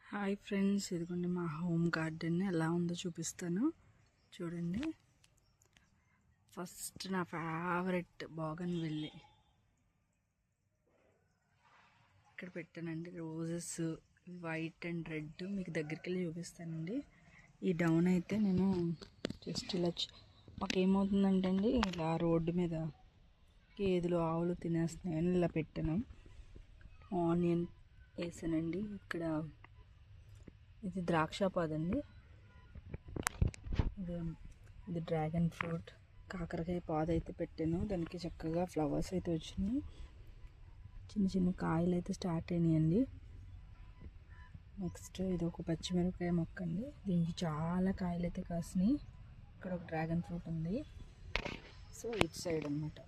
Hi friends, ఇదిగోండి మా home garden ఎలా ఉందో చూపిస్తాను చూడండి. ఫస్ట్ నా ఫేవరెట్ బోగన్విల్లే ఇక్కడ పెట్టానండి. రోజెస్ వైట్ అండ్ రెడ్ మీకు దగ్గరికి వెళ్ళి చూపిస్తానండి. ఈ డౌన్ అయితే నేను జస్ట్ ఇలా మాకేమవుతుందంటే అండి, ఇలా రోడ్డు మీద గేదెలు ఆవులు తినేస్తున్నాయని ఇలా పెట్టాను. ఆనియన్ వేసానండి. ఇక్కడ ఇది ద్రాక్ష పాదండి, ఇది డ్రాగన్ ఫ్రూట్, కాకరకాయ పాదు అయితే పెట్టాను. దానికి చక్కగా ఫ్లవర్స్ అయితే వచ్చినాయి, చిన్న చిన్న కాయలు అయితే స్టార్ట్ అయినాయండి. నెక్స్ట్ ఇది ఒక పచ్చిమిరపకాయ మొక్క అండి, దీనికి చాలా కాయలు అయితే కాసినాయి. ఇక్కడ ఒక డ్రాగన్ ఫ్రూట్ ఉంది. సో ఇటు సైడ్ అనమాట.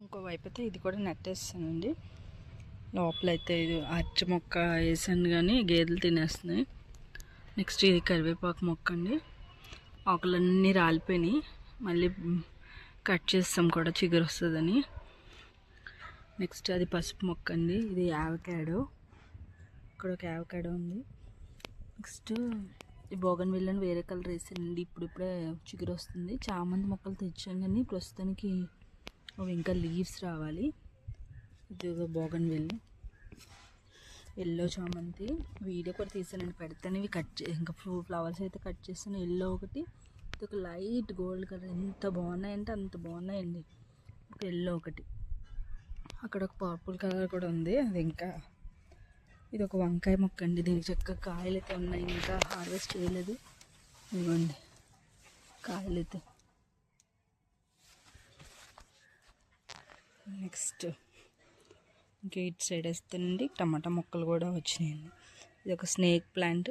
ఇంకోవైపు అయితే ఇది కూడా నెట్టేస్తానండి. లోపలైతే ఇది అరటి మొక్క వేసాను కానీ గేదెలు తినేస్తున్నాయి. నెక్స్ట్ ఇది కరివేపాకు మొక్క అండి. ఆకులన్నీ రాలిపోయినాయి, మళ్ళీ కట్ చేస్తాం కూడా చిగురు వస్తుందని. నెక్స్ట్ అది పసుపు మొక్క అండి. ఇది యావకాడో, ఇక్కడ ఒక యావకాడో ఉంది. నెక్స్ట్ ఈ బోగన్విల్లని వేరే కలర్ వేసానండి. ఇప్పుడే చిగురు వస్తుంది. చామంతి మొక్కలు తెచ్చాం కానీ ప్రస్తుతానికి అవి ఇంకా లీవ్స్ రావాలి. ఇది బోగన్విల్ ఎల్లో చామంతి వీడియో కూడా తీసానండి, పెడతాను. ఇవి ఇంకా ఫ్లవర్స్ అయితే కట్ చేస్తాను. ఎల్లో ఒకటి, ఇది ఒక లైట్ గోల్డ్ కలర్, ఎంత బాగున్నాయంటే అంత బాగున్నాయండి. ఒక ఎల్లో ఒకటి, అక్కడ ఒక పర్పుల్ కలర్ కూడా ఉంది. అది ఇంకా ఇది ఒక వంకాయ మొక్క అండి. దీనికి చక్కగా కాయలు అయితే ఉన్నాయి, ఇంకా హార్వెస్ట్ చేయలేదు. ఇదిగోండి కాయలు అయితే. నెక్స్ట్ ఇంకా ఇటు సైడ్ వేస్తానండి. టమాటా మొక్కలు కూడా వచ్చినాయండి. ఇది ఒక స్నేక్ ప్లాంట్,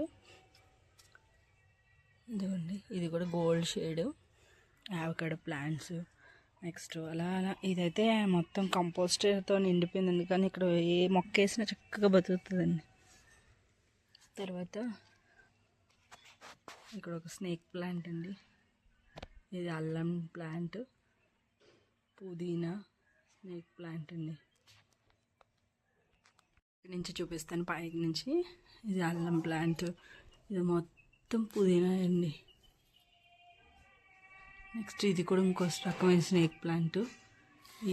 ఇదిగోండి. ఇది కూడా గోల్డ్ షేడ్ యావకాడో ప్లాంట్స్. నెక్స్ట్ అలా ఇదైతే మొత్తం కంపోస్టర్తో నిండిపోయిందండి, కానీ ఇక్కడ ఏ మొక్క వేసినా చక్కగా బతుకుతుందండి. తర్వాత ఇక్కడ ఒక స్నేక్ ప్లాంట్ అండి. ఇది అల్లం ప్లాంట్, పుదీనా, స్నేక్ ప్లాంట్ అండి. నుంచి చూపిస్తాను పైకి నుంచి. ఇది అల్లం ప్లాంట్, ఇది మొత్తం పుదీనా అండి. నెక్స్ట్ ఇది కూడా ఇంకో రకమైన స్నేక్ ప్లాంట్,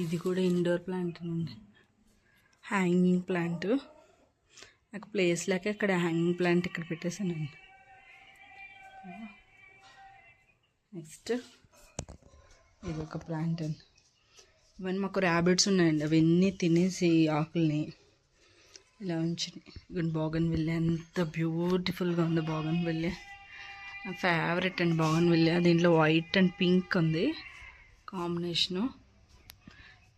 ఇది కూడా ఇండోర్ ప్లాంట్ అండి. హ్యాంగింగ్ ప్లాంట్, నాకు ప్లేస్ లేక ఇక్కడ హ్యాంగింగ్ ప్లాంట్ ఇక్కడ పెట్టేశానండి. నెక్స్ట్ ఇది ఒక ప్లాంట్ అండి. ఇవన్నీ మాకు ర్యాబిట్స్ ఉన్నాయండి, అవన్నీ తినేసి ఆకుల్ని ఇలా ఉంచినాయి. బోగన్విల్లే ఎంత బ్యూటిఫుల్గా ఉంది. బోగన్విల్లే నా ఫేవరెట్ అండి. బోగన్విల్లే దీంట్లో వైట్ అండ్ పింక్ ఉంది కాంబినేషను.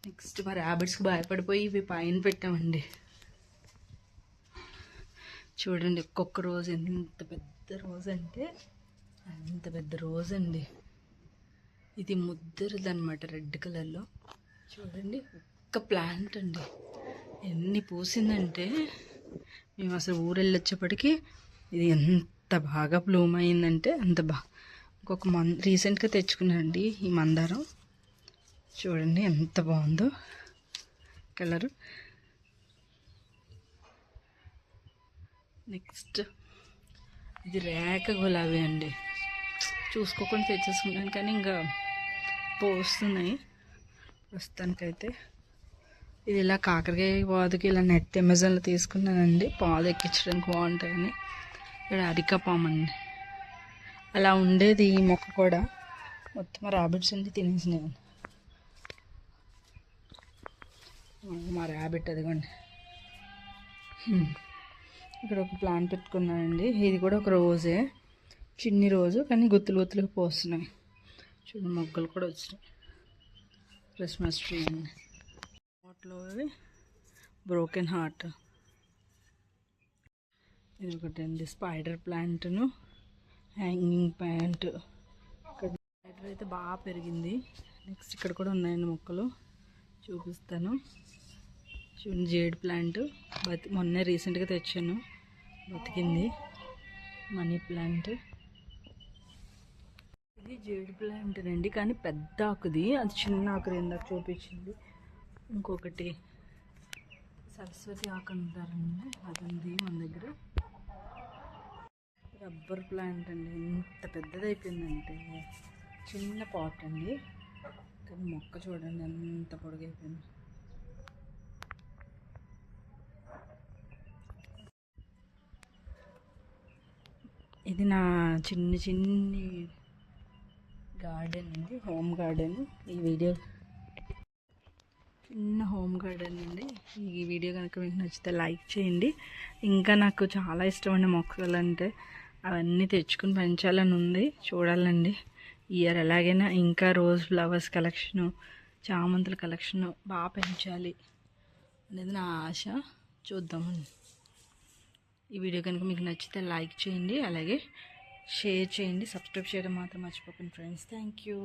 నెక్స్ట్ మా ర్యాబిట్స్కి భయపడిపోయి ఇవి పైన పెట్టామండి. చూడండి ఒక్కొక్క రోజు ఎంత పెద్ద రోజు అంటే అంత పెద్ద రోజు అండి. ఇది ముద్దరిది అనమాట, రెడ్ కలర్లో. చూడండి ఒక్క ప్లాంట్ అండి, ఎన్ని పూసిందంటే మేము అసలు ఊరు వెళ్ళొచ్చేప్పటికి ఇది ఎంత బాగా బ్లూమ్ అయిందంటే అంత బాగా. ఇంకొక రీసెంట్గా తెచ్చుకున్నానండి ఈ మందారం. చూడండి ఎంత బాగుందో కలరు. నెక్స్ట్ ఇది రేఖ గులాబీ అండి. చూసుకోకుండా తెచ్చేసుకున్నాను కానీ ఇంకా పోస్తున్నాయి ప్రస్తుతానికైతే. ఇది ఇలా కాకరకాయ పాదుకి ఇలా నెట్ అమెజాన్లో తీసుకున్నానండి, పాదు ఎక్కించడానికి బాగుంటాయని. ఇక్కడ అరికపాము అండి, అలా ఉండేది ఈ మొక్క కూడా. మొత్తం ర్యాబిట్స్ అన్ని తినేసినాయి. మా ర్యాబిట్ అదిగోండి. ఇక్కడ ఒక ప్లాంట్ పెట్టుకున్నానండి. ఇది కూడా ఒక రోజే, చిన్ని రోజు కానీ గుత్తులు గుత్తులు పోస్తున్నాయి. చూడండి మొగ్గలు కూడా వచ్చినాయి. క్రిస్మస్ ట్రీ అండి. వాటిలో బ్రోకెన్ హార్ట్, ఇది ఒకటి అండి. స్పైడర్ ప్లాంట్ను, హ్యాంగింగ్ ప్లాంట్. ఇక్కడ స్పైడర్ అయితే బాగా పెరిగింది. నెక్స్ట్ ఇక్కడ కూడా ఉన్నాయండి మొక్కలు, చూపిస్తాను. చూడండి జేడ్ ప్లాంట్, మొన్నే రీసెంట్గా తెచ్చాను, బతికింది. మనీ ప్లాంట్, ఇది జేడ్ ప్లాంట్ అండి కానీ పెద్ద ఆకుది, అది చిన్న ఆకు ఇందాక చూపించింది. ఇంకొకటి సరస్వతి ఆకు అంటారండి, అది ఉంది మన దగ్గర. రబ్బర్ ప్లాంట్ అండి. ఎంత పెద్దది అయిపోయిందంటే, చిన్న పాట్ అండి, కానీ మొక్క చూడండి ఎంత పొడుగైపోయింది. ఇది నా చిన్ని గార్డెన్ అండి, హోమ్ గార్డెన్. ఈ వీడియో చిన్న హోమ్ గార్డెన్ అండి. ఈ వీడియో కనుక మీకు నచ్చితే లైక్ చేయండి. ఇంకా నాకు చాలా ఇష్టమైన మొక్కలు అంటే అవన్నీ తెచ్చుకుని పెంచాలని ఉంది, చూడాలండి. ఇయర్ ఎలాగైనా ఇంకా రోజ్ ఫ్లవర్స్ కలెక్షను, చామంతుల కలెక్షను బాగా పెంచాలి అనేది నా ఆశ. చూద్దామండి. ఈ వీడియో కనుక మీకు నచ్చితే లైక్ చేయండి, అలాగే షేర్ చేయండి, సబ్స్క్రైబ్ చేయడం మాత్రం మర్చిపోకండి ఫ్రెండ్స్. Thank you.